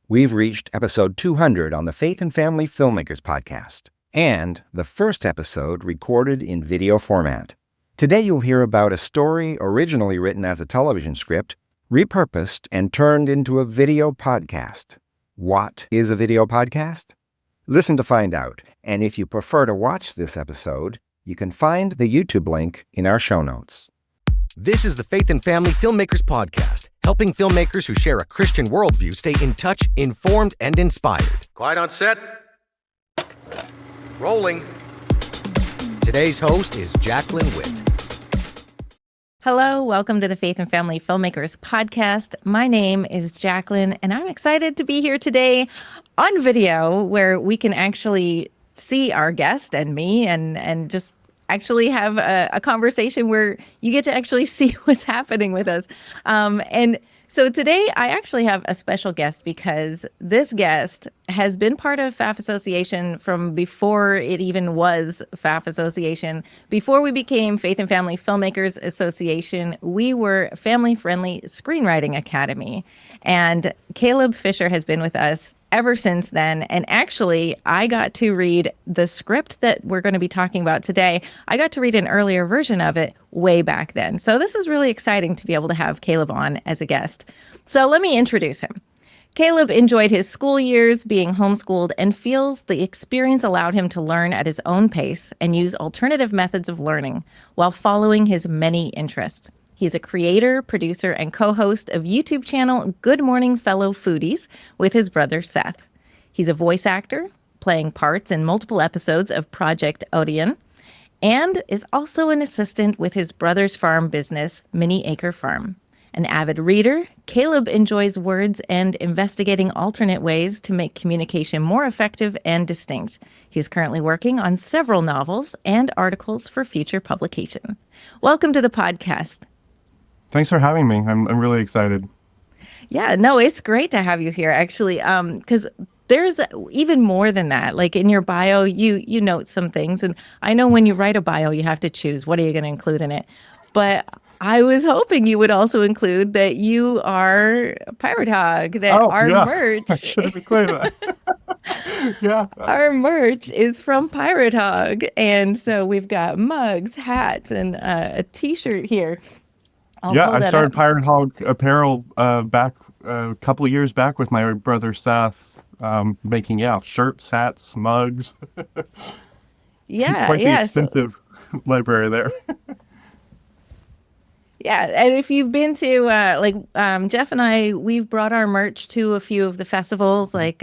We've reached episode 200 on the Faith and Family Filmmakers podcast, and the first episode recorded in video format. Today you'll hear about a story originally written as a television script, repurposed and turned into a video podcast. What is a video podcast? Listen to find out, and if you prefer to watch this episode, you can find the YouTube link in our show notes. This is the Faith and Family Filmmakers podcast, helping filmmakers who share a Christian worldview stay in touch, informed, and inspired. Quiet on set. Rolling. Today's host is Jaclyn Witt. Hello, welcome to the Faith and Family Filmmakers podcast. My name is Jaclyn, and I'm excited to be here today on video where we can actually see our guest and me and just actually have a conversation where you get to actually see what's happening with us. And so today I actually have a special guest because this guest has been part of FAF Association from before it even was FAF Association. Before we became Faith and Family Filmmakers Association, we were Family Friendly Screenwriting Academy. And Caleb Fisher has been with us ever since then. And actually, I got to read the script that we're going to be talking about today. I got to read an earlier version of it way back then. So this is really exciting to be able to have Caleb on as a guest. So let me introduce him. Caleb enjoyed his school years being homeschooled and feels the experience allowed him to learn at his own pace and use alternative methods of learning while following his many interests. He's a creator, producer, and co-host of YouTube channel Good Morning Fellow Foodies with his brother Seth. He's a voice actor, playing parts in multiple episodes of Project Odeon, and is also an assistant with his brother's farm business, Mini Acre Farm. An avid reader, Caleb enjoys words and investigating alternate ways to make communication more effective and distinct. He's currently working on several novels and articles for future publication. Welcome to the podcast. Thanks for having me. I'm really excited. Yeah, no, it's great to have you here, actually, because there's even more than that. Like in your bio, you note some things. And I know when you write a bio, you have to choose what are you going to include in it. But I was hoping you would also include that you are a Pirate Hog, that our merch. I should have included that. Yeah. Our merch is from Pirate Hog. And so we've got mugs, hats, and a T-shirt here. I started Pirate Hog Apparel back a couple of years back with my brother Seth, making shirts, hats, mugs. Quite the expensive library there. Yeah, and if you've been to Jeff and I, we've brought our merch to a few of the festivals like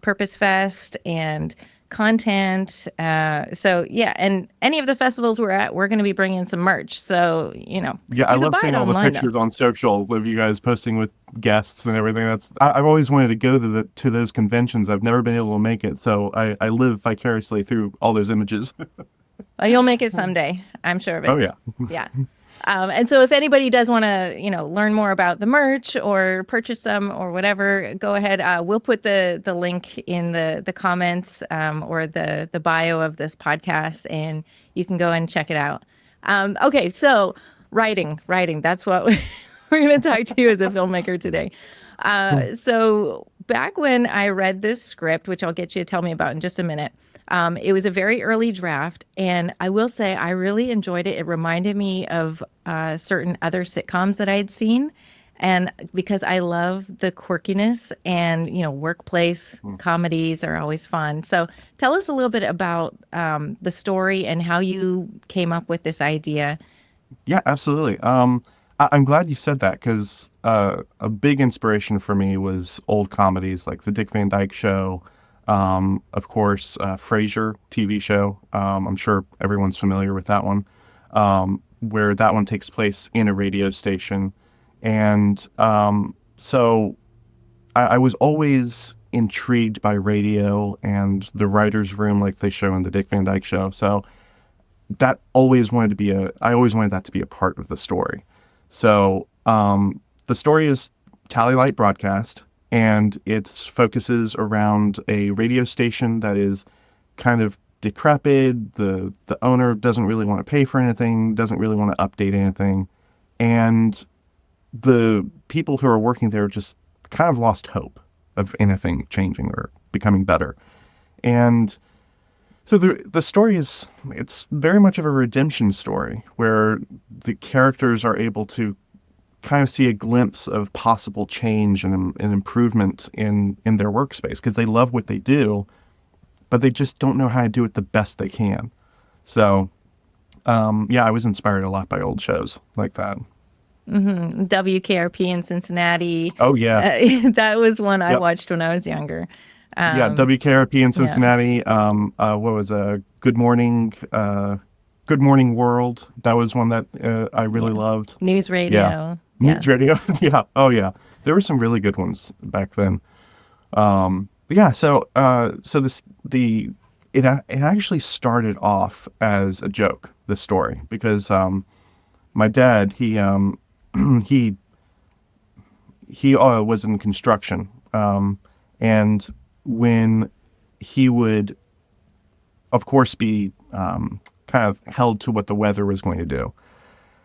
Purpose Fest and Content. And any of the festivals we're at, we're going to be bringing some merch. So, I love seeing all the pictures on social of you guys posting with guests and everything. I've always wanted to go to those conventions. I've never been able to make it. So I live vicariously through all those images. Well, you'll make it someday. I'm sure of it. Oh, yeah. Yeah. And so if anybody does want to, learn more about the merch or purchase some or whatever, go ahead. We'll put the link in the comments or the bio of this podcast, and you can go and check it out. Okay, so writing. That's what we're going to talk to you as a filmmaker today. So back when I read this script, which I'll get you to tell me about in just a minute, it was a very early draft, and I will say I really enjoyed it. It reminded me of certain other sitcoms that I had seen, and because I love the quirkiness and, workplace comedies are always fun. So tell us a little bit about the story and how you came up with this idea. Yeah, absolutely. I'm glad you said that because a big inspiration for me was old comedies like The Dick Van Dyke Show. Of course, Frasier TV show. I'm sure everyone's familiar with that one, where that one takes place in a radio station. And so I was always intrigued by radio and the writer's room like they show in the Dick Van Dyke Show. So I always wanted that to be a part of the story. So the story is Tally Light Broadcast. And it focuses around a radio station that is kind of decrepit. The owner doesn't really want to pay for anything, doesn't really want to update anything. And the people who are working there just kind of lost hope. of anything changing or becoming better. And so the story it's very much of a redemption story where the characters are able to kind of see a glimpse of possible change and improvement in their workspace because they love what they do, but they just don't know how to do it the best they can. So, I was inspired a lot by old shows like that. Mm-hmm. WKRP in Cincinnati. Oh, yeah. That was one I Yep. watched when I was younger. WKRP in Cincinnati. What was Good Morning World? That was one that I really loved. News radio. Yeah. News radio. Yeah. Oh, yeah. There were some really good ones back then. So it actually started off as a joke, the story, because my dad, he was in construction, and when he would, of course, be kind of held to what the weather was going to do.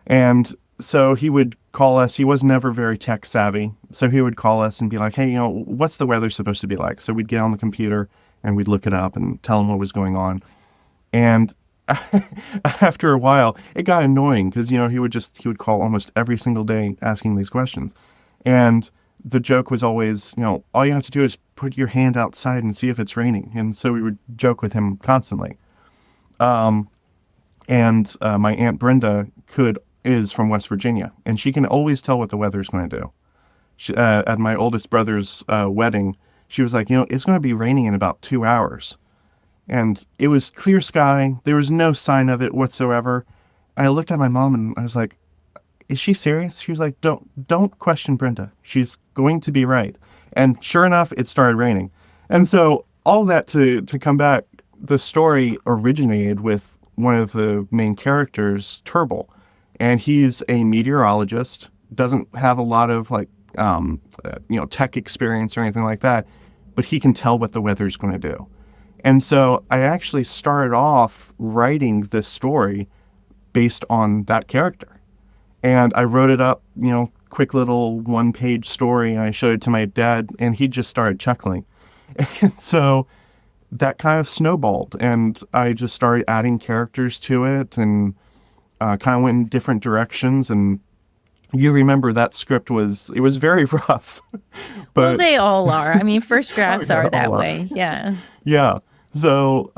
And so he would call us. He was never very tech savvy. So he would call us and be like, hey, what's the weather supposed to be like? So we'd get on the computer and we'd look it up and tell him what was going on. And after a while, it got annoying because, he would call almost every single day asking these questions. And the joke was always, all you have to do is put your hand outside and see if it's raining. And so we would joke with him constantly. And my Aunt Brenda is from West Virginia, and she can always tell what the weather's going to do. At my oldest brother's wedding, she was like, it's going to be raining in about 2 hours. And it was clear sky. There was no sign of it whatsoever. I looked at my mom and I was like, is she serious? She was like, don't question Brenda. She's going to be right. And sure enough, it started raining. And so all that to come back, the story originated with one of the main characters, Turble. And he's a meteorologist, doesn't have a lot of tech experience or anything like that, but he can tell what the weather's going to do. And so I actually started off writing this story based on that character. And I wrote it up, quick little 1-page story, and I showed it to my dad, and he just started chuckling. And so that kind of snowballed, and I just started adding characters to it, and kind of went in different directions. And you remember that script was very rough. But Well, they all are. I mean, first drafts are that way. Yeah. Yeah. So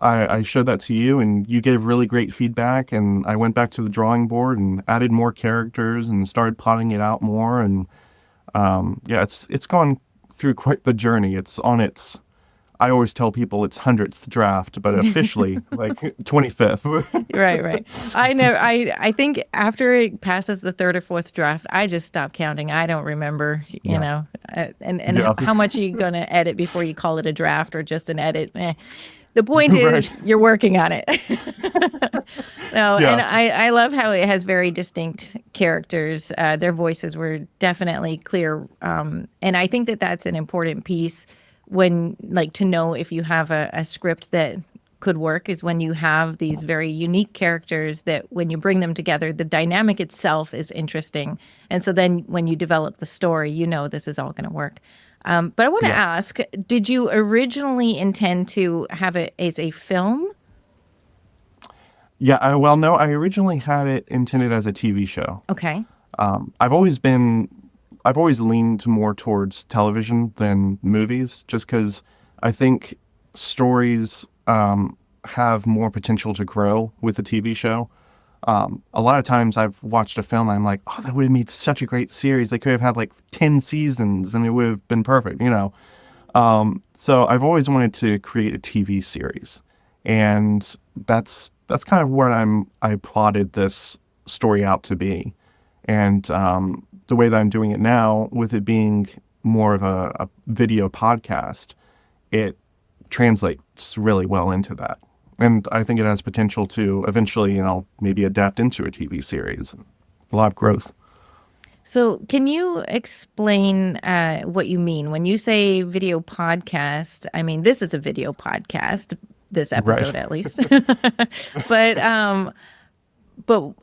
I showed that to you, and you gave really great feedback, and I went back to the drawing board and added more characters and started plotting it out more. And it's gone through quite the journey. It's on its, I always tell people it's 100th draft, but officially like 25th. Right. I know. I think after it passes the third or fourth draft, I just stop counting. I don't remember, and how much are you going to edit before you call it a draft or just an edit? The point is Right. you're working on it. And I love how it has very distinct characters. Their voices were definitely clear. And I think that that's an important piece when, to know if you have a script that could work is when you have these very unique characters that when you bring them together, the dynamic itself is interesting. And so then when you develop the story, this is all going to work. But I want to ask, did you originally intend to have it as a film? Yeah, no, I originally had it intended as a TV show. Okay. I've always leaned more towards television than movies, just because I think stories have more potential to grow with a TV show. A lot of times I've watched a film and I'm like, oh, that would have made such a great series. They could have had 10 seasons and it would have been perfect, So I've always wanted to create a TV series. And that's kind of what I plotted this story out to be. And the way that I'm doing it now, with it being more of a video podcast, it translates really well into that. And I think it has potential to eventually, maybe adapt into a TV series. A lot of growth. So can you explain what you mean when you say video podcast? I mean, this is a video podcast, this episode at least. But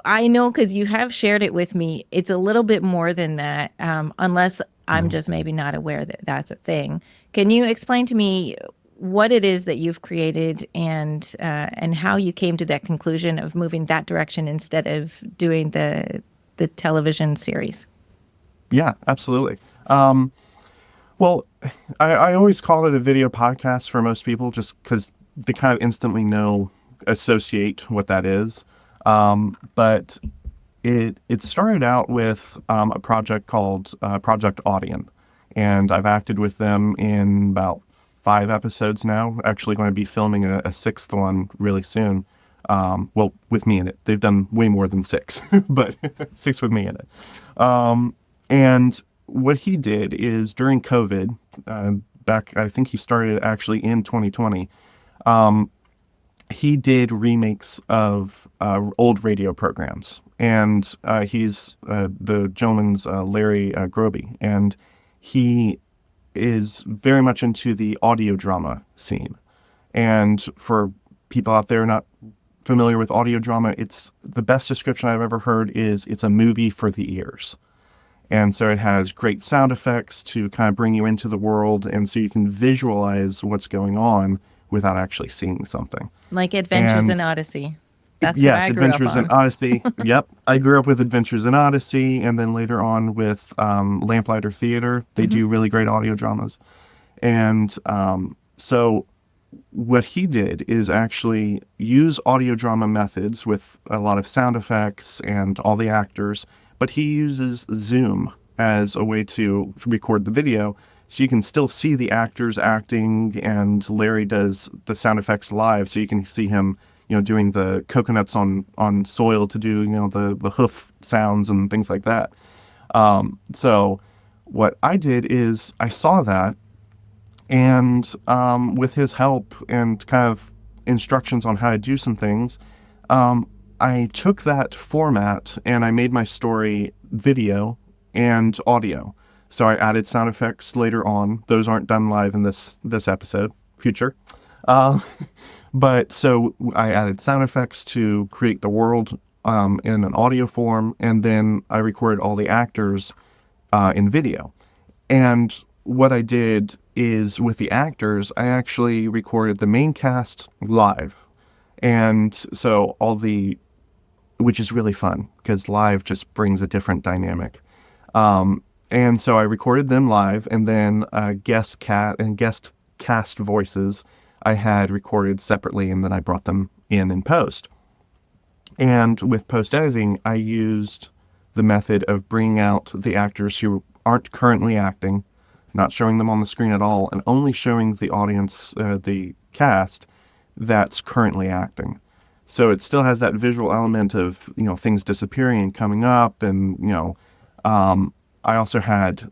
I know because you have shared it with me, it's a little bit more than that, unless I'm just maybe not aware that that's a thing. Can you explain to me what it is that you've created and how you came to that conclusion of moving that direction instead of doing the television series? Yeah, absolutely. Well, I always call it a video podcast for most people just because they kind of instantly associate what that is. But it started out with a project called Project Audion, and I've acted with them in about 5 episodes now. Actually going to be filming a 6th one really soon. Well, with me in it. They've done way more than 6, but 6 with me in it. And what he did is during COVID, back, I think he started actually in 2020, he did remakes of old radio programs. And he's the gentleman's Larry Groby, and he is very much into the audio drama scene. And for people out there not familiar with audio drama, it's the best description I've ever heard is it's a movie for the ears. And so it has great sound effects to kind of bring you into the world, and so you can visualize what's going on without actually seeing something. Like Adventures in Odyssey. That's yes, what I grew Adventures up on. in Odyssey. Yep, I grew up with Adventures in Odyssey, and then later on with Lamplighter Theater. They do really great audio dramas. And so what he did is actually use audio drama methods with a lot of sound effects and all the actors, but he uses Zoom as a way to record the video, so you can still see the actors acting, and Larry does the sound effects live, so you can see him, doing the coconuts on soil to do, the hoof sounds and things like that. So what I did is I saw that, and with his help and kind of instructions on how to do some things, I took that format and I made my story video and audio. So I added sound effects later on. Those aren't done live in this episode, future. But so I added sound effects to create the world in an audio form, and then I recorded all the actors in video. And what I did is with the actors, I actually recorded the main cast live. And so which is really fun because live just brings a different dynamic. And so I recorded them live, and then guest cast voices I had recorded separately, and then I brought them in post. And with post editing, I used the method of bringing out the actors who aren't currently acting, not showing them on the screen at all, and only showing the audience, the cast that's currently acting. So it still has that visual element of, things disappearing and coming up. And, I also had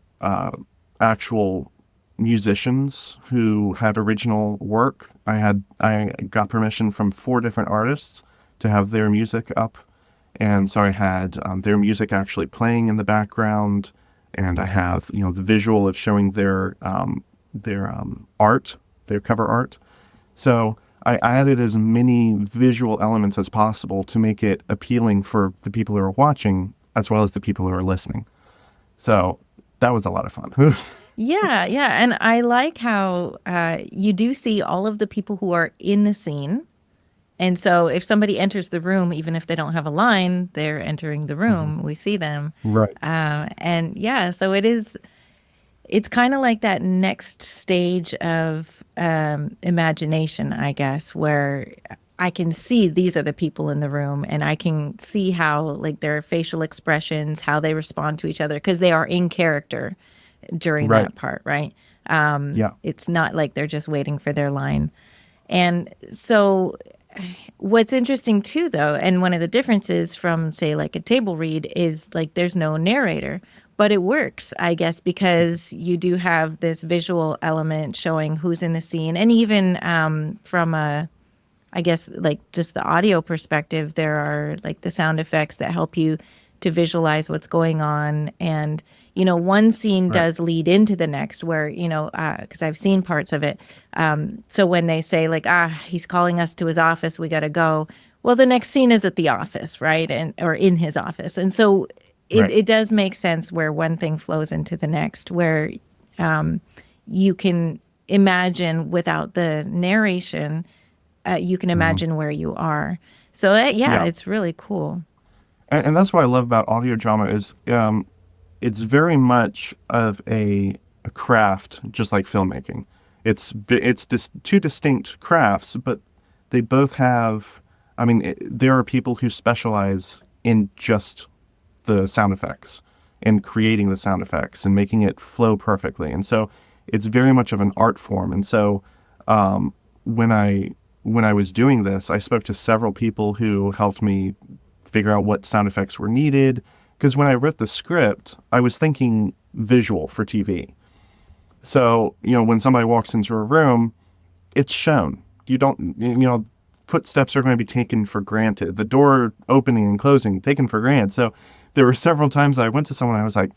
actual musicians who had original work. I got permission from 4 different artists to have their music up. And so I had their music actually playing in the background. And I have, the visual of showing their art, their cover art. So I added as many visual elements as possible to make it appealing for the people who are watching as well as the people who are listening. So that was a lot of fun. Yeah. And I like how you do see all of the people who are in the scene. And so if somebody enters the room, even if they don't have a line, they're entering the room. Mm-hmm. We see them. Right. And yeah, so it's kind of like that next stage of imagination, I guess, where I can see these are the people in the room, and I can see how, like, their facial expressions, how they respond to each other, because they are in character during that part, right? Yeah. It's not like they're just waiting for their line. And so what's interesting too, though, and one of the differences from, say, like a table read is, like, there's no narrator. But it works, I guess, because you do have this visual element showing who's in the scene. And even from I guess, like, just the audio perspective, there are, like, the sound effects that help you to visualize what's going on. And, one scene does lead into the next where, because I've seen parts of it. So when they say, like, he's calling us to his office, we got to go. Well, the next scene is at the office, right? Or in his office. And so it does make sense where one thing flows into the next, where you can imagine without the narration, you can imagine where you are. So Yeah. it's really cool. And that's what I love about audio drama is it's very much of a craft, just like filmmaking. It's two distinct crafts, but they both have. I mean, there are people who specialize in just the sound effects and creating the sound effects and making it flow perfectly, and so it's very much of an art form. And so when I was doing this, I spoke to several people who helped me figure out what sound effects were needed. Because when I wrote the script, I was thinking visual for TV. So, when somebody walks into a room, it's shown. You don't, footsteps are going to be taken for granted. The door opening and closing, taken for granted. So there were several times I went to someone, I was like,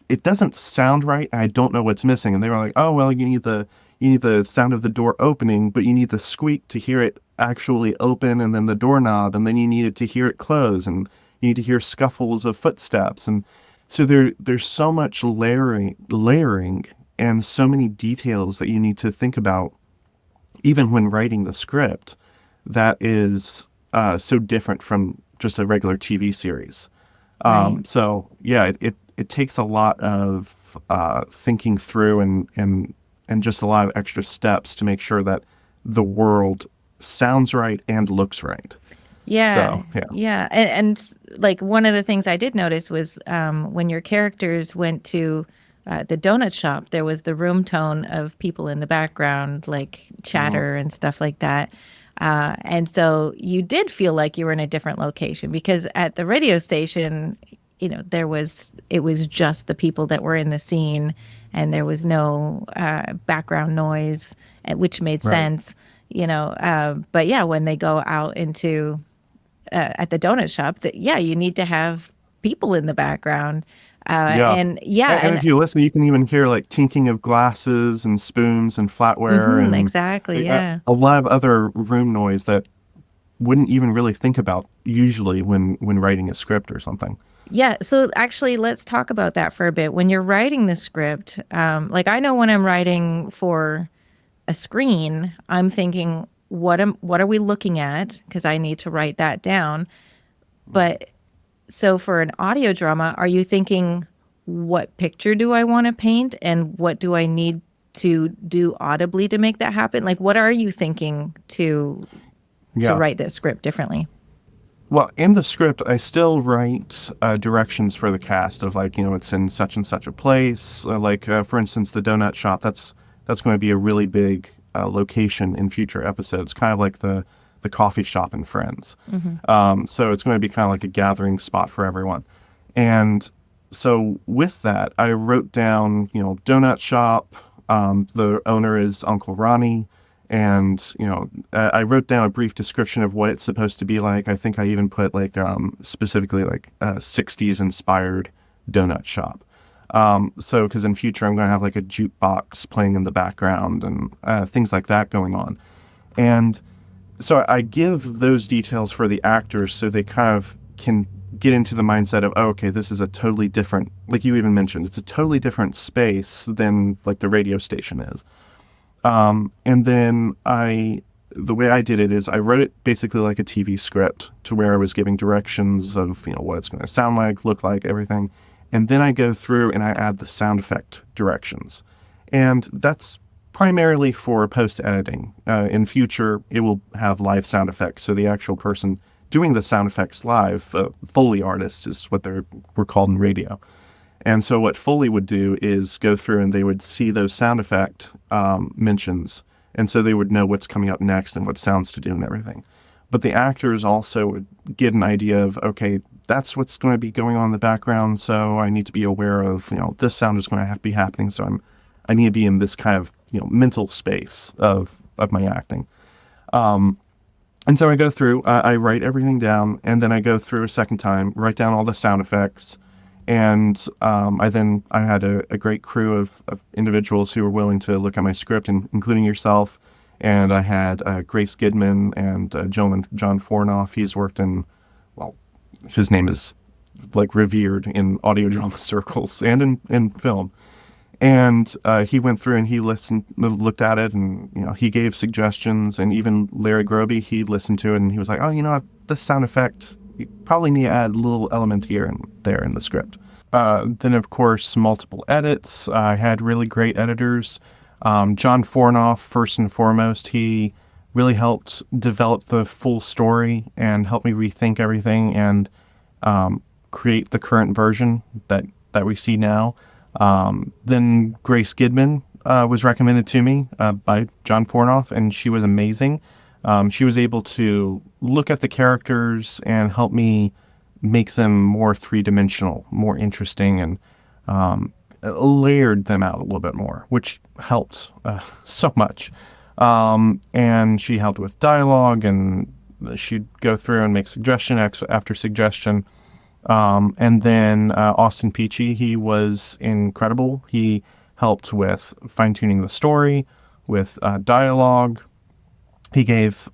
it doesn't sound right, and I don't know what's missing. And they were like, oh, well, you need the sound of the door opening, but you need the squeak to hear it actually open, and then the doorknob, and then you need it to hear it close, and you need to hear scuffles of footsteps. And so there's so much layering and so many details that you need to think about, even when writing the script, that is so different from just a regular TV series. Right. So yeah, it takes a lot of thinking through and just a lot of extra steps to make sure that the world sounds right and looks right. Yeah. So, yeah. Yeah. And like one of the things I did notice was when your characters went to the donut shop, there was the room tone of people in the background, like chatter and stuff like that. And so you did feel like you were in a different location, because at the radio station, it was just the people that were in the scene, and there was no background noise, which made sense, but yeah, when they go out into at the donut shop, you need to have people in the background. And if you listen, you can even hear like tinking of glasses and spoons and flatware and exactly, yeah. a lot of other room noise that wouldn't even really think about usually when writing a script or something. Yeah, so actually, let's talk about that for a bit. When you're writing the script, like I know when I'm writing for a screen, I'm thinking, what are we looking at? Because I need to write that down. But so for an audio drama, are you thinking, what picture do I want to paint, and what do I need to do audibly to make that happen? Like, what are you thinking to write this script differently? Well, in the script, I still write directions for the cast of like, it's in such and such a place. For instance, the donut shop, that's going to be a really big location in future episodes, kind of like the coffee shop in Friends. So it's going to be kind of like a gathering spot for everyone. And so with that, I wrote down, donut shop, the owner is Uncle Ronnie. And, I wrote down a brief description of what it's supposed to be like. I think I even put like specifically like 60s inspired donut shop. So because in future I'm going to have like a jukebox playing in the background and things like that going on. And so I give those details for the actors so they kind of can get into the mindset of, oh, okay, this is a totally different, like you even mentioned, it's a totally different space than like the radio station is. And then the way I did it is I wrote it basically like a TV script, to where I was giving directions of, what it's going to sound like, look like, everything. And then I go through and I add the sound effect directions. And that's primarily for post-editing. In future, it will have live sound effects. So the actual person doing the sound effects live, Foley artist is what we're called in radio. And so what Foley would do is go through and they would see those sound effect mentions. And so they would know what's coming up next and what sounds to do and everything. But the actors also would get an idea of, okay, that's what's going to be going on in the background. So I need to be aware of, this sound is going to have to be happening. So I need to be in this kind of, mental space of my acting. And so I go through, I write everything down, and then I go through a second time, write down all the sound effects. And I had a great crew of individuals who were willing to look at my script, including yourself. And I had Grace Gidman and a gentleman, John Fornoff. He's worked in, his name is like revered in audio drama circles and in film. And he went through and he looked at it, and he gave suggestions. And even Larry Groby, he listened to it and he was like, "Oh, this sound effect, you probably need to add a little element here and there in the script." Then, of course, multiple edits. I had really great editors. John Fornoff, first and foremost, he really helped develop the full story and help me rethink everything and create the current version that we see now. Then Grace Gidman was recommended to me by John Fornoff, and she was amazing. She was able to look at the characters and help me make them more three-dimensional, more interesting, and layered them out a little bit more, which helped so much. And she helped with dialogue, and she'd go through and make suggestion after suggestion. And then Austin Peachy, he was incredible. He helped with fine-tuning the story, with dialogue. He gave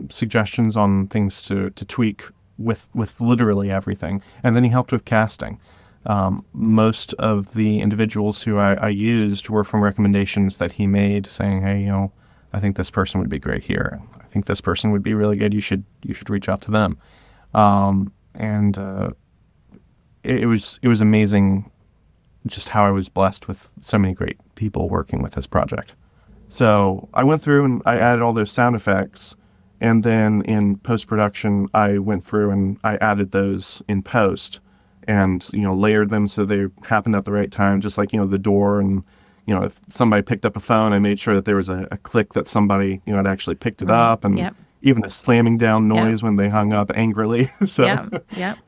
suggestions on things to tweak with literally everything. And then he helped with casting. Most of the individuals who I used were from recommendations that he made, saying, "Hey, I think this person would be great here. I think this person would be really good. You should reach out to them." It was amazing just how I was blessed with so many great people working with this project. So I went through and I added all those sound effects, and then in post-production I went through and I added those in post and layered them so they happened at the right time, just like the door. And if somebody picked up a phone, I made sure that there was a click that somebody had actually picked it up, and even a slamming down noise when they hung up angrily. So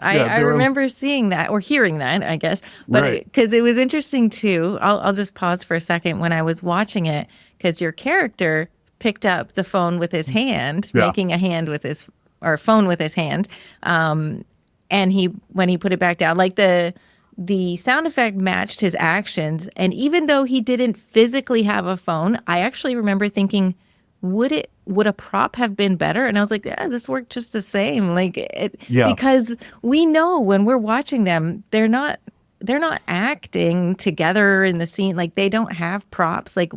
I remember seeing that or hearing that, I guess, but because it was interesting too. I'll just pause for a second when I was watching it, because your character picked up the phone with his hand, making a hand with his phone with his hand, and when he put it back down, like the sound effect matched his actions. And even though he didn't physically have a phone, I actually remember thinking, would a prop have been better? And I was like, yeah, this worked just the same. Because we know when we're watching them, they're not acting together in the scene. Like, they don't have props. Like,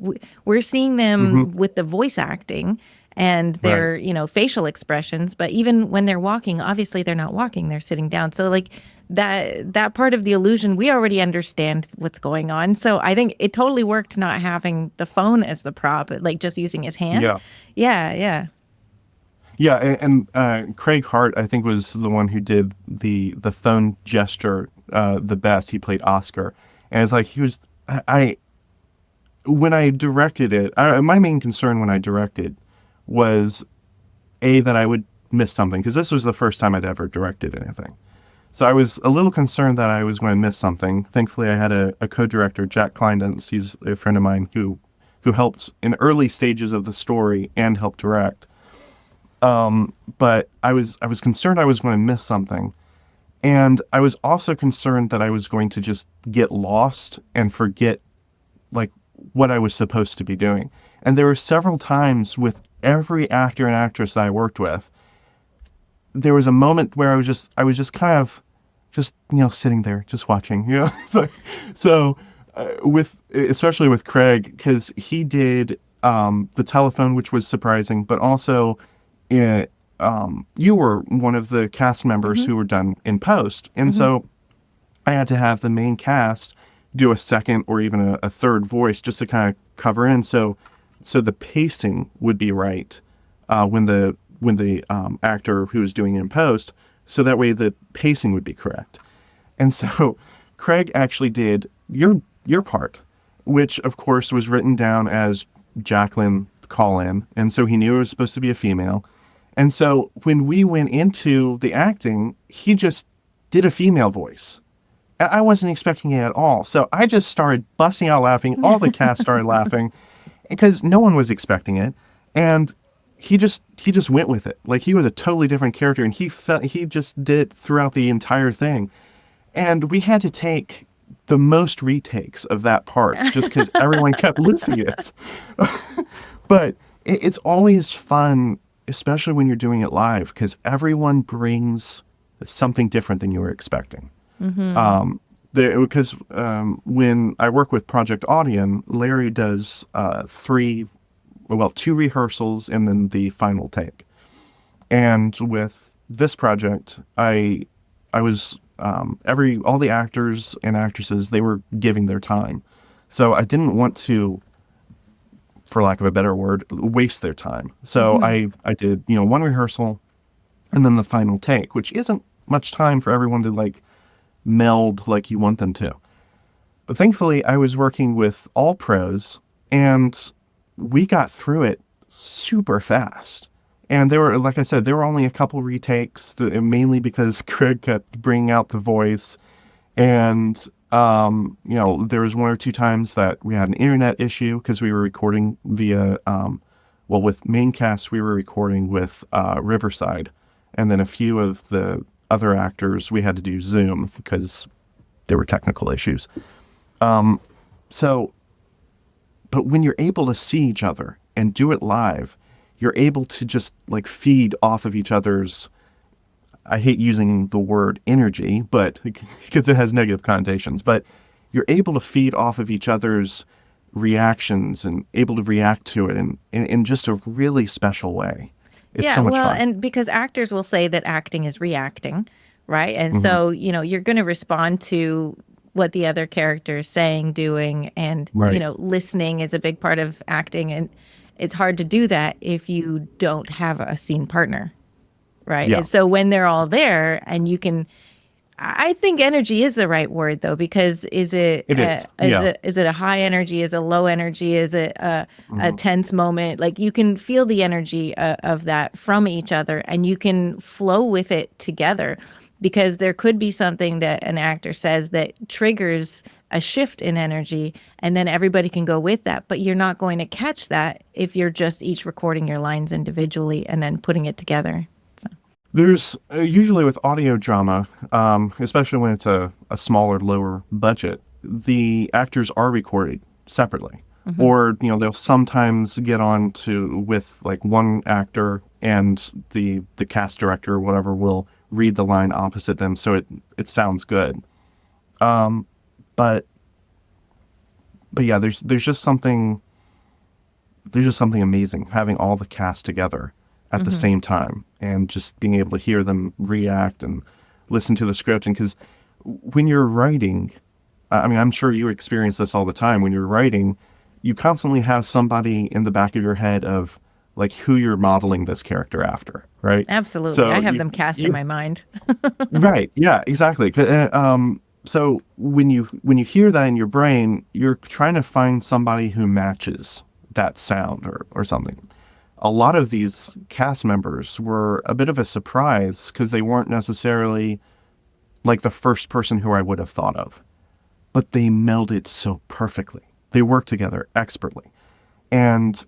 we're seeing them with the voice acting and their, facial expressions. But even when they're walking, obviously they're not walking, they're sitting down. So like that part of the illusion, we already understand what's going on. So I think it totally worked not having the phone as the prop, like just using his hand. Yeah. And Craig Hart, I think, was the one who did the phone gesture the best. He played Oscar. And it's like when I directed it, my main concern when I directed was, that I would miss something, because this was the first time I'd ever directed anything. So I was a little concerned that I was going to miss something. Thankfully, I had a co-director, Jaclyn. He's a friend of mine who helped in early stages of the story and helped direct. But I was concerned I was going to miss something. And I was also concerned that I was going to just get lost and forget like what I was supposed to be doing. And there were several times with every actor and actress that I worked with, there was a moment where I was just kind of sitting there, just watching, especially with Craig, because he did the telephone, which was surprising, but also you were one of the cast members who were done in post. And so I had to have the main cast do a second or even a third voice just to kind of cover in. So the pacing would be right when the actor who was doing it in post, so that way the pacing would be correct. And so Craig actually did your part, which of course was written down as Jaclyn call-in. And so he knew it was supposed to be a female. And so when we went into the acting, he just did a female voice. I wasn't expecting it at all. So I just started busting out laughing. All the cast started laughing because no one was expecting it. And he just went with it. Like, he was a totally different character, and he just did it throughout the entire thing. And we had to take the most retakes of that part just because everyone kept losing it. But it's always fun, especially when you're doing it live, because everyone brings something different than you were expecting. Because when I work with Project Audion, Larry does 2 rehearsals and then the final take. And with this project, I was all the actors and actresses, they were giving their time. So I didn't want to, for lack of a better word, waste their time. So I did, 1 rehearsal and then the final take, which isn't much time for everyone to like meld like you want them to. But thankfully I was working with all pros and we got through it super fast. And there were, like I said, there were only a couple retakes, mainly because Craig kept bringing out the voice. And, there was 1 or 2 times that we had an internet issue because we were recording via, with Maincast, we were recording with Riverside. And then a few of the other actors, we had to do Zoom because there were technical issues. But when you're able to see each other and do it live, you're able to just like feed off of each other's, I hate using the word energy, but because it has negative connotations, but you're able to feed off of each other's reactions and able to react to it in just a really special way. It's so much fun. And because actors will say that acting is reacting, right? And so, you're going to respond to what the other character is saying, doing, and, listening is a big part of acting. And it's hard to do that if you don't have a scene partner, right? Yeah. And so when they're all there and you can, I think energy is the right word though, because is it a high energy? Is it low energy? Is it a tense moment? Like you can feel the energy of that from each other and you can flow with it together, because there could be something that an actor says that triggers a shift in energy and then everybody can go with that. But you're not going to catch that if you're just each recording your lines individually and then putting it together. There's usually with audio drama, especially when it's a smaller, lower budget, the actors are recorded separately. Or, they'll sometimes get on with like one actor and the cast director or whatever will read the line opposite them so it sounds good. But yeah, there's just something amazing having all the cast together at the same time and just being able to hear them react and listen to the script. And because when you're writing, I'm sure you experience this all the time. When you're writing, you constantly have somebody in the back of your head of like who you're modeling this character after, right? Absolutely. So I have them cast in my mind. Right. Yeah, exactly. So when you hear that in your brain, you're trying to find somebody who matches that sound or something. A lot of these cast members were a bit of a surprise because they weren't necessarily like the first person who I would have thought of, but they melded so perfectly. They worked together expertly. And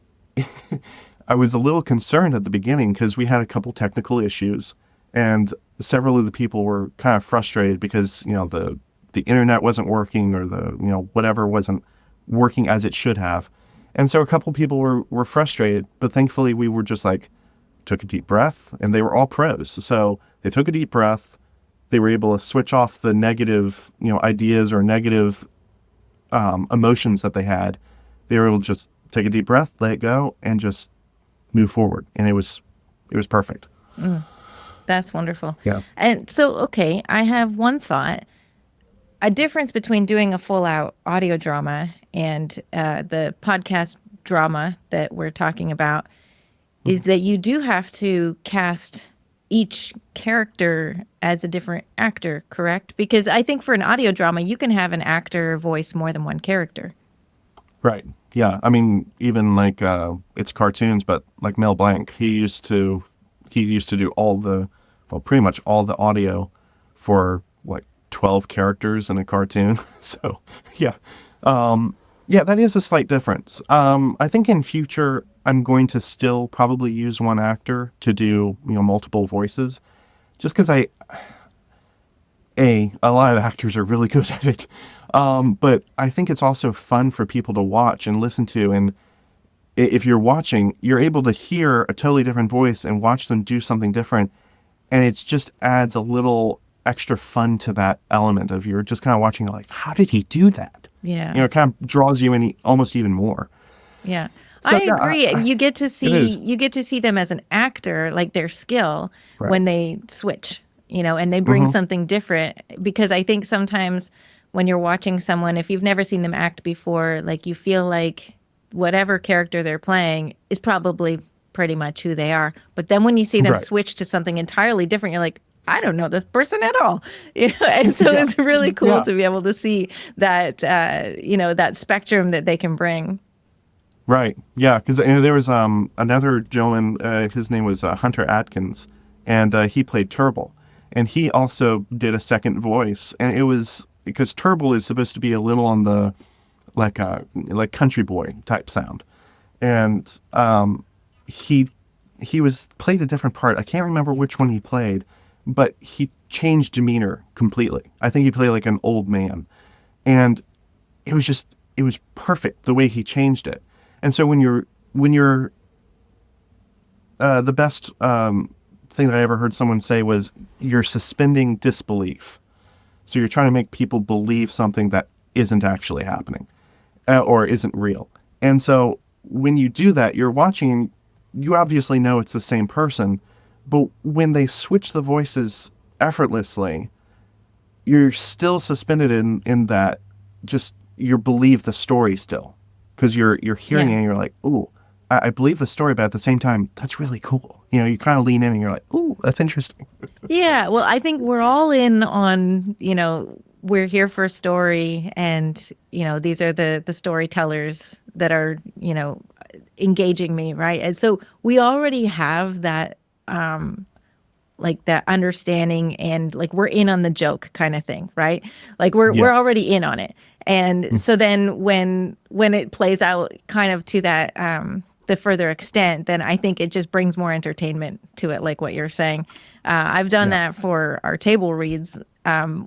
I was a little concerned at the beginning because we had a couple technical issues and several of the people were kind of frustrated because, the internet wasn't working or the, whatever wasn't working as it should have. And so a couple people were frustrated, but thankfully we were just like, took a deep breath, and they were all pros. So they took a deep breath. They were able to switch off the negative, ideas or negative emotions that they had. They were able to just take a deep breath, let it go, and just move forward. And it was perfect. That's wonderful. Yeah. And so, okay, I have one thought. A difference between doing a full-out audio drama and the podcast drama that we're talking about is that you do have to cast each character as a different actor, correct? Because I think for an audio drama, you can have an actor voice more than one character. Right. Yeah. Even like it's cartoons, but like Mel Blanc, he used to do pretty much all the audio for like 12 characters in a cartoon. So yeah. That is a slight difference. I think in future, I'm going to still probably use one actor to do, multiple voices, just because a lot of actors are really good at it. But I think it's also fun for people to watch and listen to. And if you're watching, you're able to hear a totally different voice and watch them do something different. And it just adds a little extra fun to that element of you're just kind of watching like, how did he do that? Yeah. You know, it kind of draws you in almost even more. Yeah. So, I agree. You get to is. see them as an actor, like their skill Right. when they switch, and they bring something different. Because I think sometimes when you're watching someone, if you've never seen them act before, like you feel like whatever character they're playing is probably pretty much who they are. But then when you see them Right. switch to something entirely different, you're like, I don't know this person at all. And so it's really cool to be able to see that, that spectrum that they can bring. Right. Yeah. Because there was another gentleman, his name was Hunter Atkins, and he played Turble. And he also did a second voice. And it was because Turble is supposed to be a little on the like country boy type sound. And he was played a different part. I can't remember which one he played, but he changed demeanor completely. I think he played like an old man. And it was perfect the way he changed it. And so when you're the best thing that I ever heard someone say was you're suspending disbelief. So you're trying to make people believe something that isn't actually happening or isn't real. And so when you do that, you're watching, you obviously know it's the same person, but when they switch the voices effortlessly, you're still suspended in that just you believe the story still. Because you're hearing it and you're like, ooh, I believe the story, but at the same time, that's really cool. You kind of lean in and you're like, ooh, that's interesting. Yeah, well, I think we're all in on, we're here for a story, and, these are the storytellers that are, engaging me, right? And so we already have that, like that understanding, and like we're in on the joke kind of thing, right? Like we're already in on it. And so then when it plays out kind of to that the further extent, then I think it just brings more entertainment to it, like what you're saying. I've done that for our table reads,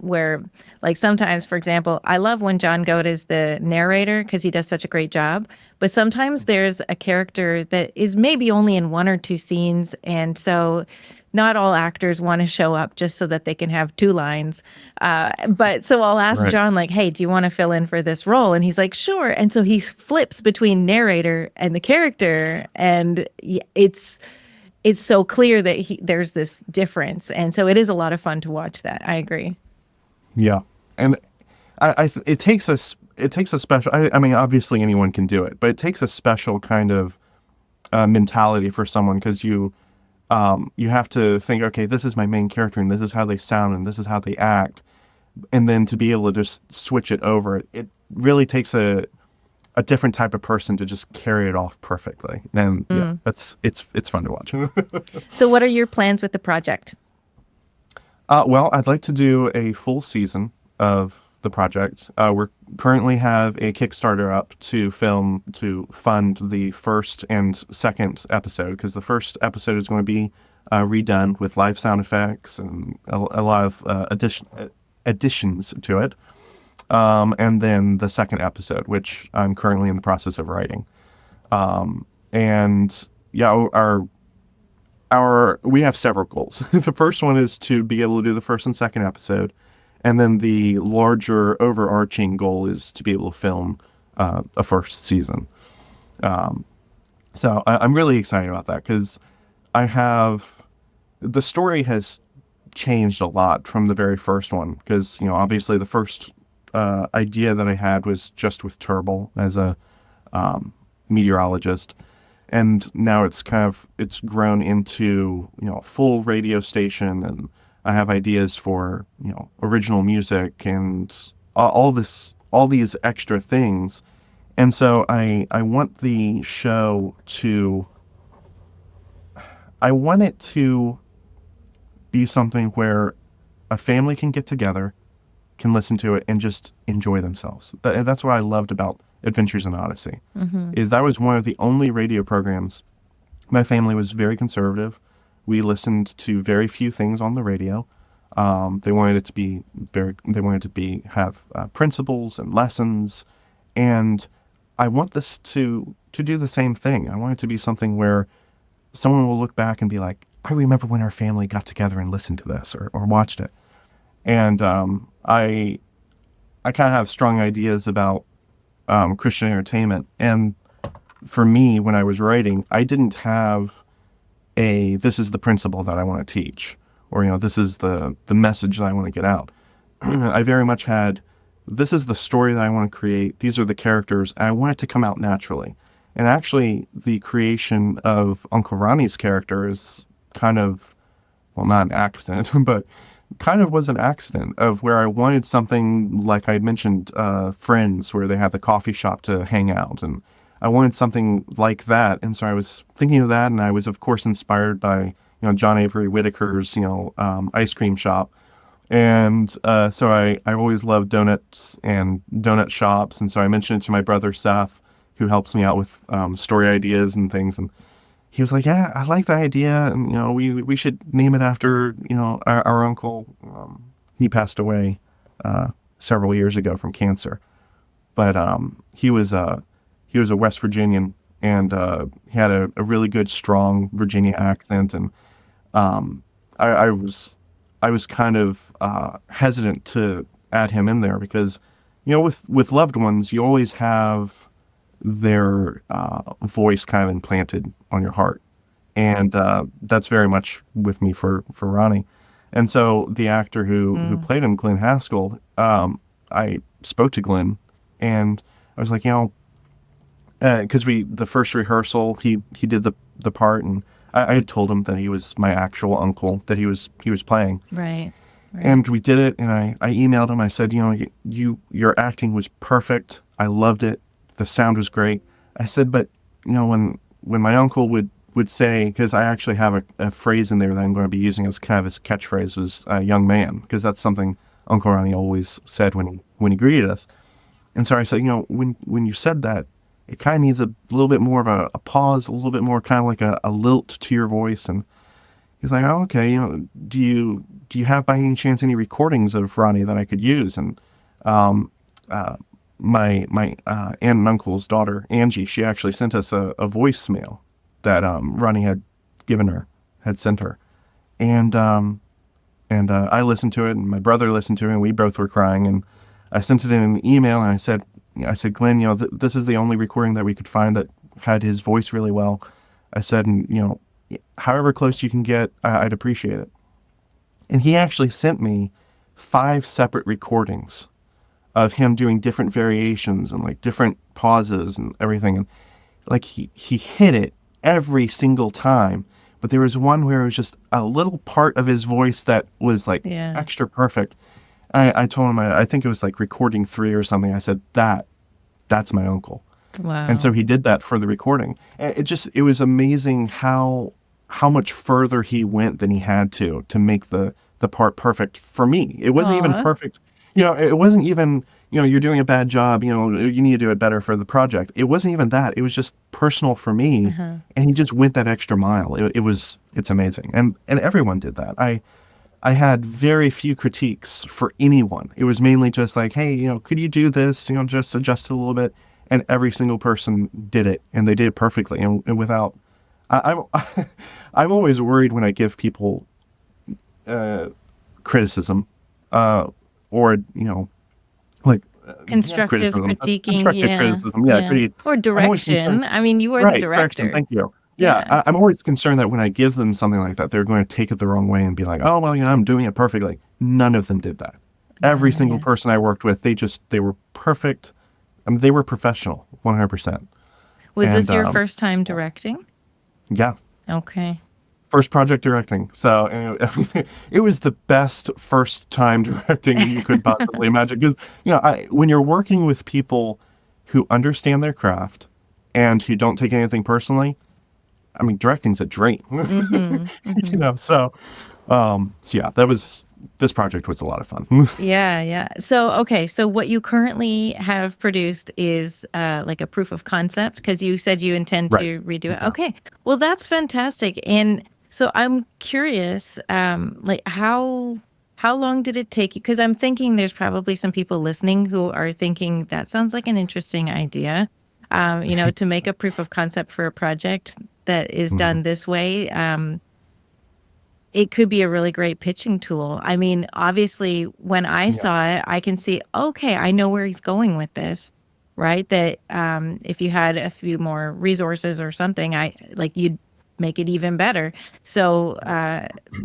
where like sometimes, for example, I love when John Goat is the narrator because he does such a great job. But sometimes there's a character that is maybe only in one or two scenes, and so not all actors want to show up just so that they can have two lines. But so I'll ask John, like, hey, do you want to fill in for this role? And he's like, sure. And so he flips between narrator and the character. And it's so clear that there's this difference. And so it is a lot of fun to watch that. I agree. Yeah. And it takes a special, I mean, obviously anyone can do it, but it takes a special kind of mentality for someone, because you have to think, okay, this is my main character and this is how they sound and this is how they act. And then to be able to just switch it over, it really takes a different type of person to just carry it off perfectly. And it's fun to watch. So what are your plans with the project? Well, I'd like to do a full season of the project. We currently have a Kickstarter up to fund the first and second episode, because the first episode is going to be redone with live sound effects and a lot of additions to it. And then the second episode, which I'm currently in the process of writing. And yeah, we have several goals. The first one is to be able to do the first and second episode. And then the larger overarching goal is to be able to film a first season. So I'm really excited about that, because the story has changed a lot from the very first one. Because, obviously the first idea that I had was just with Turble as a meteorologist. And now it's grown into, a full radio station, and I have ideas for, original music and all these extra things. And so I want the show I want it to be something where a family can get together, can listen to it, and just enjoy themselves. That's what I loved about Adventures in Odyssey, is that was one of the only radio programs. My family was very conservative. We listened to very few things on the radio. They wanted it to have principles and lessons, and I want this to do the same thing. I want it to be something where someone will look back and be like, I remember when our family got together and listened to this or watched it. And I kind of have strong ideas about Christian entertainment. And for me, when I was writing, I didn't have this is the principle that I want to teach, or, this is the message that I want to get out. I very much had, this is the story that I want to create. These are the characters. And I want it to come out naturally. And actually, the creation of Uncle Ronnie's character is kind of, well, not an accident, but kind of was an accident of where I wanted something like I had mentioned, Friends, where they have the coffee shop to hang out. And I wanted something like that. And so I was thinking of that. And I was, of course, inspired by, John Avery Whitaker's, ice cream shop. And so I always loved donuts and donut shops. And so I mentioned it to my brother, Seth, who helps me out with story ideas and things. And he was like, yeah, I like that idea. And, we should name it after, our uncle. He passed away several years ago from cancer. But he was a West Virginian, and he had a really good, strong Virginia accent. And I was kind of hesitant to add him in there because, with loved ones, you always have their voice kind of implanted on your heart. And that's very much with me for Ronnie. And so the actor who played him, Glenn Haskell, I spoke to Glenn, and I was like, because the first rehearsal, he did the part, and I had told him that he was my actual uncle that he was playing. Right. And we did it, and I emailed him. I said, your acting was perfect. I loved it. The sound was great. I said, but when my uncle would say, because I actually have a phrase in there that I'm going to be using as kind of his catchphrase, was young man, because that's something Uncle Ronnie always said when he greeted us. And so I said, when you said that, it kind of needs a little bit more of a pause, a little bit more kind of like a lilt to your voice. And he's like, oh, okay, do you have by any chance any recordings of Ronnie that I could use? And my aunt and uncle's daughter, Angie, she actually sent us a voicemail that Ronnie had sent her. And I listened to it, and my brother listened to it, and we both were crying. And I sent it in an email, and I said, Glenn, this is the only recording that we could find that had his voice really well. I said, and, however close you can get, I'd appreciate it. And he actually sent me 5 separate recordings of him doing different variations and like different pauses and everything. And like he hit it every single time. But there was one where it was just a little part of his voice that was like extra perfect. I told him, I think it was like recording 3 or something. I said, that's my uncle. Wow. And so he did that for the recording. And it was amazing how much further he went than he had to make the part perfect for me. It wasn't even perfect. It wasn't even, you're doing a bad job, you need to do it better for the project. It wasn't even that. It was just personal for me. Uh-huh. And he just went that extra mile. It's amazing. And everyone did that. I had very few critiques for anyone. It was mainly just like, hey, could you do this, just adjust it a little bit. And every single person did it, and they did it perfectly. And without, I'm always worried when I give people criticism, or like constructive critiquing, constructive criticism, or direction. I mean, you are the director. Thank you. Yeah. I'm always concerned that when I give them something like that, they're going to take it the wrong way and be like, oh, well, I'm doing it perfectly. None of them did that. Every single person I worked with, they were perfect. I mean, they were professional, 100%. Was this your first time directing? Yeah. Okay. First project directing. So it was the best first time directing you could possibly imagine. Because, when you're working with people who understand their craft and who don't take anything personally, I mean, directing's a dream. Mm-hmm, mm-hmm. So this project was a lot of fun. Yeah. So what you currently have produced is like a proof of concept, because you said you intend to redo it. Okay. Well, that's fantastic. And so I'm curious, like how long did it take you? Because I'm thinking there's probably some people listening who are thinking that sounds like an interesting idea, to make a proof of concept for a project that is done this way. it could be a really great pitching tool. I mean, obviously, when I saw it, I can see, okay, I know where he's going with this, right? That if you had a few more resources or something, you'd make it even better. So,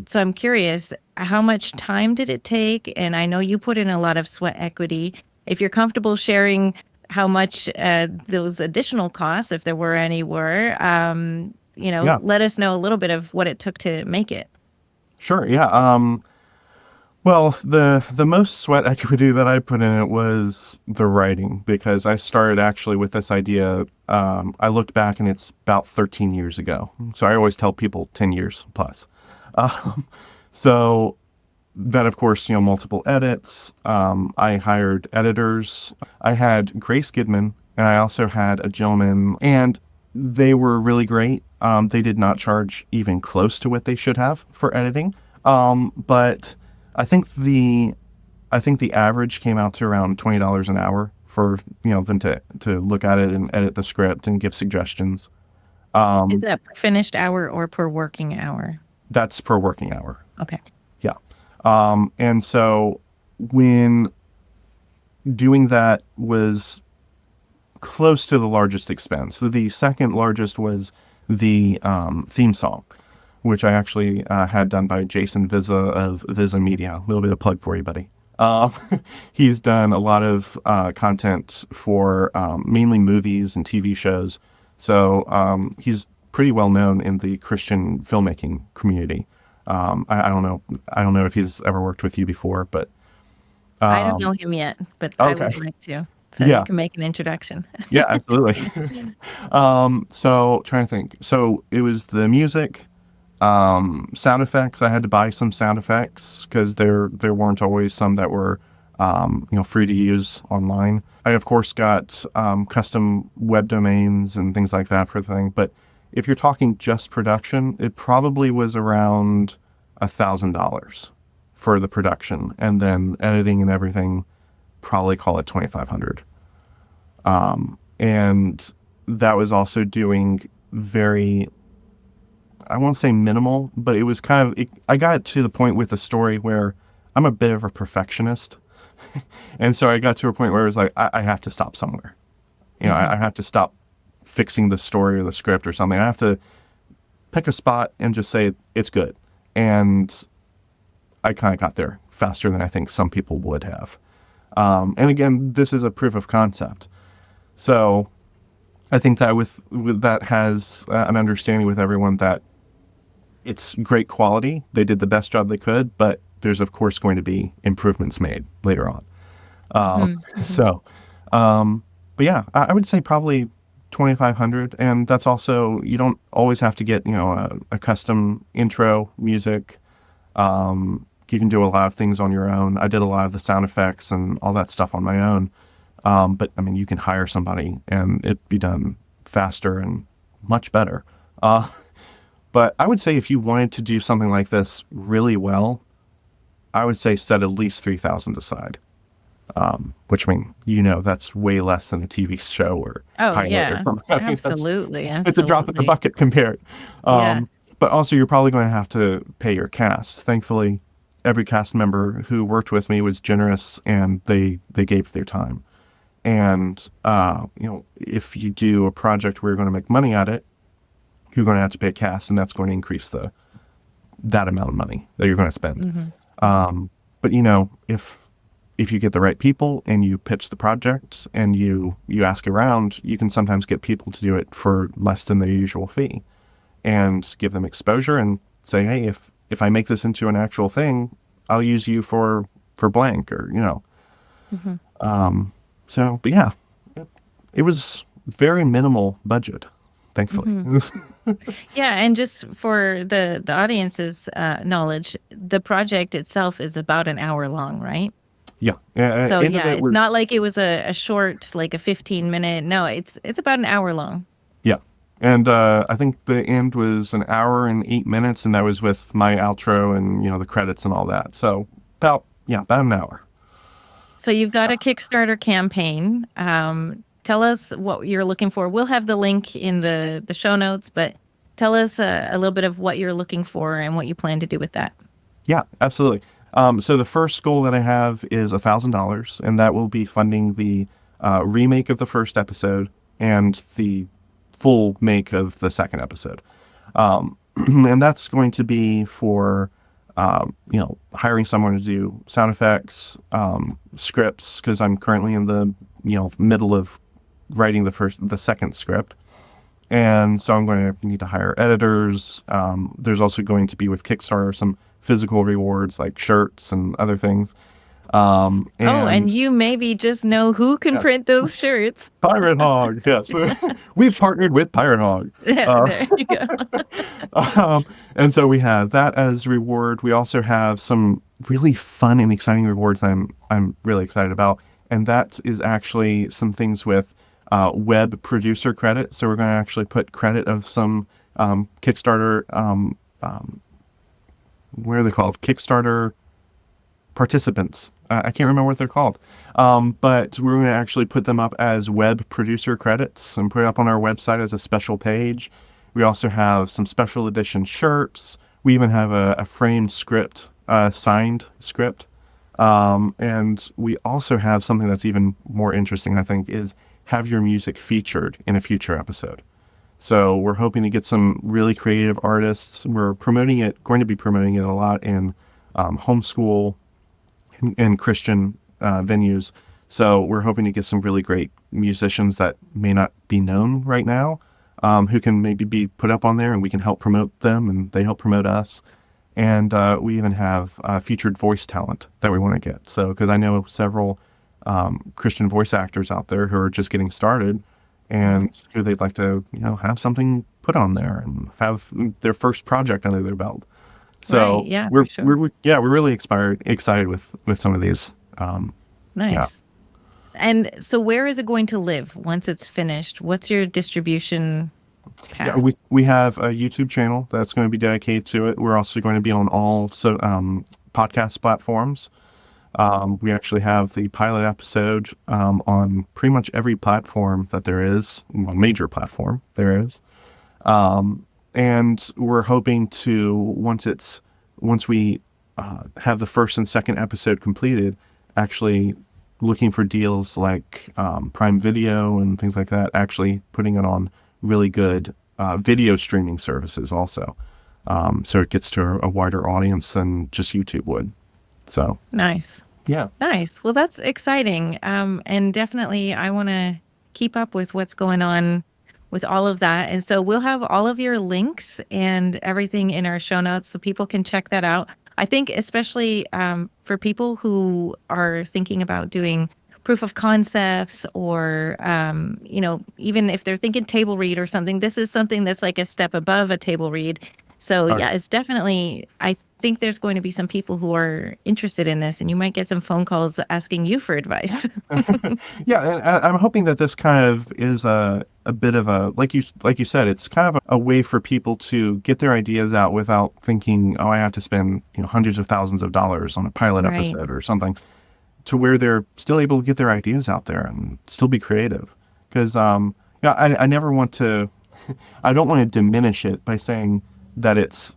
so I'm curious, how much time did it take? And I know you put in a lot of sweat equity. If you're comfortable sharing how much those additional costs, if there were any, let us know a little bit of what it took to make it. Sure. Yeah. Well, the most sweat equity that I put in it was the writing, because I started actually with this idea. I looked back and it's about 13 years ago. So I always tell people 10 years plus. So that, of course, multiple edits. I hired editors. I had Grace Gidman, and I also had a gentleman, and they were really great. They did not charge even close to what they should have for editing. But I think the average came out to around $20 an hour for them to look at it and edit the script and give suggestions. Is that per finished hour or per working hour? That's per working hour. Okay. Yeah. And so when doing that was close to the largest expense. So the second largest was the theme song, which I actually had done by Jason Vizza of Vizza Media. A little bit of plug for you, buddy. He's done a lot of content for mainly movies and TV shows. So he's pretty well known in the Christian filmmaking community. I don't know if he's ever worked with you before, but I don't know him yet, but I would like to. So you can make an introduction. Yeah, absolutely. So trying to think. So it was the music, sound effects. I had to buy some sound effects because there weren't always some that were free to use online. I of course got custom web domains and things like that for the thing. But if you're talking just production, it probably was around $1,000 for the production, and then editing and everything, probably call it $2,500. And that was also doing very, I won't say minimal, but it was kind of, I got to the point with the story where I'm a bit of a perfectionist. And so I got to a point where it was like, I have to stop somewhere. I have to stop fixing the story or the script or something. I have to pick a spot and just say, it's good. And I kind of got there faster than I think some people would have. And again, this is a proof of concept. So I think that with that has an understanding with everyone that it's great quality. They did the best job they could, but there's of course going to be improvements made later on. But yeah, I would say probably $2,500. And that's also, you don't always have to get, a custom intro music. You can do a lot of things on your own. I did a lot of the sound effects and all that stuff on my own. But I mean, you can hire somebody and it'd be done faster and much better. But I would say if you wanted to do something like this really well, I would say set at least $3,000 aside. Which I mean, that's way less than a TV show or pilot or something. Absolutely. It's a drop in the bucket compared. But also you're probably going to have to pay your cast. Thankfully, every cast member who worked with me was generous and they gave their time. And, if you do a project where you're going to make money at it, you're going to have to pay a cast, and that's going to increase that amount of money that you're going to spend. But if you get the right people and you pitch the project and you ask around, you can sometimes get people to do it for less than their usual fee and give them exposure and say, hey, if I make this into an actual thing, I'll use you for blank or, but yeah, it was very minimal budget, thankfully. Yeah. And just for the audience's knowledge, the project itself is about an hour long, right? Yeah. So it's not like it was a short, like a 15-minute. No, it's about an hour long. Yeah. And I think the end was an hour and 8 minutes, and that was with my outro and, the credits and all that. So about an hour. So you've got a Kickstarter campaign. Tell us what you're looking for. We'll have the link in the show notes, but tell us a little bit of what you're looking for and what you plan to do with that. Yeah, absolutely. So the first goal that I have is $1,000, and that will be funding the remake of the first episode and the full make of the second episode. And that's going to be for, hiring someone to do sound effects, scripts, because I'm currently in the, middle of writing the second script. And so I'm going to need to hire editors. There's also going to be with Kickstarter some physical rewards like shirts and other things. And you maybe just know who can print those shirts. Pirate Hog, yes. We've partnered with Pirate Hog. There you go. And so we have that as reward. We also have some really fun and exciting rewards I'm really excited about. And that is actually some things with web producer credit. So we're going to actually put credit of some Kickstarter, what are they called? Kickstarter participants. I can't remember what they're called. But we're going to actually put them up as web producer credits and put it up on our website as a special page. We also have some special edition shirts. We even have a framed script, signed script. And we also have something that's even more interesting, I think, is have your music featured in a future episode. So we're hoping to get some really creative artists. We're going to be promoting it a lot in homeschool and Christian venues. So we're hoping to get some really great musicians that may not be known right now, who can maybe be put up on there, and we can help promote them and they help promote us. And we even have featured voice talent that we want to get. So, because I know several Christian voice actors out there who are just getting started and who they'd like to, have something put on there and have their first project under their belt. So right, yeah, we're really excited with some of these. Nice. Yeah. And so where is it going to live once it's finished? What's your distribution path? Yeah, we have a YouTube channel that's going to be dedicated to it. We're also going to be on all podcast platforms. We actually have the pilot episode on pretty much every platform that there is, major platform there is. And we're hoping to, once we have the first and second episode completed, actually looking for deals like Prime Video and things like that, actually putting it on really good video streaming services also. So it gets to a wider audience than just YouTube would. So Nice. Yeah. Nice. Well, that's exciting. And definitely I want to keep up with what's going on with all of that. And so we'll have all of your links and everything in our show notes so people can check that out. I think especially for people who are thinking about doing proof of concepts or, even if they're thinking table read or something, this is something that's like a step above a table read. So yeah, it's definitely, I think there's going to be some people who are interested in this, and you might get some phone calls asking you for advice. Yeah, and I'm hoping that this kind of is a bit of a, like you said, it's kind of a way for people to get their ideas out without thinking, oh, I have to spend hundreds of thousands of dollars on a pilot episode or something, to where they're still able to get their ideas out there and still be creative. Because I never want to, I don't want to diminish it by saying that it's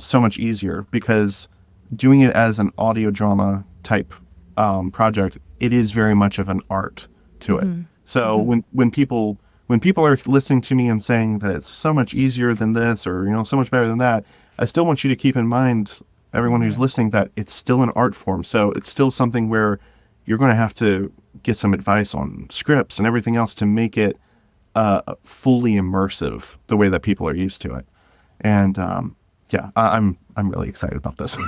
so much easier, because doing it as an audio drama type project, it is very much of an art to it. So when people are listening to me and saying that it's so much easier than this, or so much better than that, I still want you to keep in mind, everyone who's listening, that it's still an art form. So it's still something where you're going to have to get some advice on scripts and everything else to make it fully immersive the way that people are used to it. And I'm really excited about this.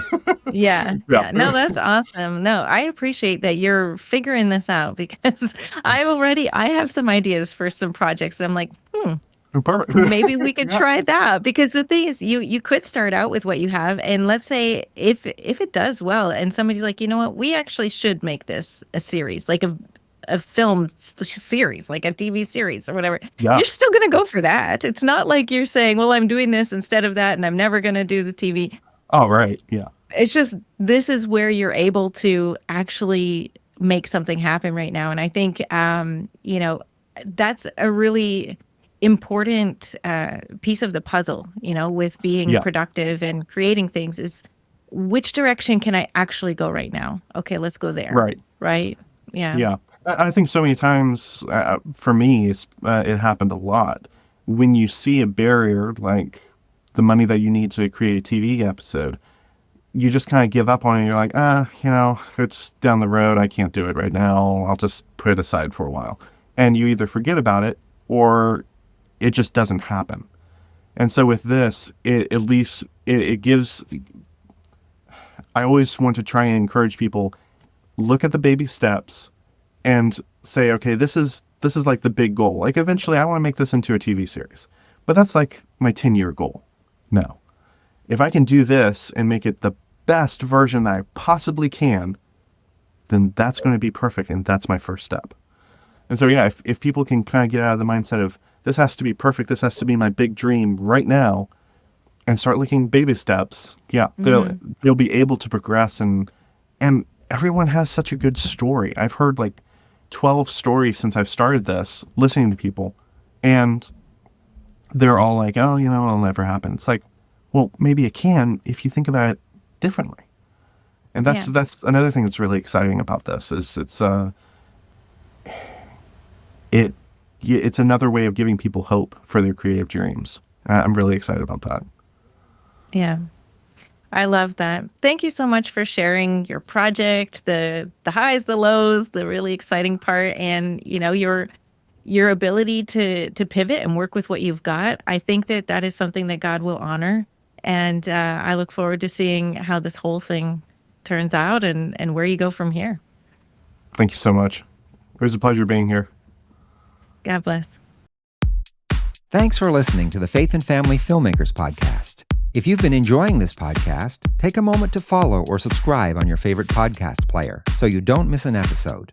Yeah. No, that's awesome. No, I appreciate that you're figuring this out, because I have some ideas for some projects. I'm like, Perfect. maybe we could try that. Because the thing is, you could start out with what you have, and let's say if it does well, and somebody's like, you know what, we actually should make this a series, like a film series, like a TV series or whatever. You're still going to go for that. It's not like you're saying, well, I'm doing this instead of that, and I'm never going to do the TV. Oh, right. Yeah. It's just, this is where you're able to actually make something happen right now. And I think, that's a really important piece of the puzzle, with being Yeah. productive and creating things is which direction can I actually go right now? Okay, let's go there. Right. Right. Yeah. Yeah. I think so many times, for me, it happened a lot. When you see a barrier, like the money that you need to create a TV episode, you just kind of give up on it. You're like, it's down the road. I can't do it right now. I'll just put it aside for a while. And you either forget about it or it just doesn't happen. And so with this, it gives, I always want to try and encourage people, look at the baby steps and say, okay, this is like the big goal. Like eventually I want to make this into a TV series, but that's like my 10-year goal. No. If I can do this and make it the best version that I possibly can, then that's going to be perfect. And that's my first step. And so, yeah, if people can kind of get out of the mindset of this has to be perfect, this has to be my big dream right now, and start looking baby steps, yeah, they'll be able to progress. And everyone has such a good story. I've heard like 12 stories since I've started this, listening to people, and they're all like, oh, it'll never happen. It's like, well, maybe it can if you think about it differently. And that's another thing that's really exciting about this is it's another way of giving people hope for their creative dreams. I'm really excited about that. Yeah. I love that. Thank you so much for sharing your project, the highs, the lows, the really exciting part, and your ability to pivot and work with what you've got. I think that is something that God will honor, and I look forward to seeing how this whole thing turns out and where you go from here. Thank you so much. It was a pleasure being here. God bless. Thanks for listening to the Faith and Family Filmmakers podcast. If you've been enjoying this podcast, take a moment to follow or subscribe on your favorite podcast player so you don't miss an episode.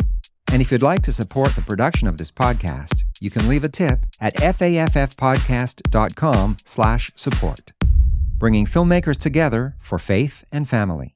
And if you'd like to support the production of this podcast, you can leave a tip at faffpodcast.com/support. Bringing filmmakers together for faith and family.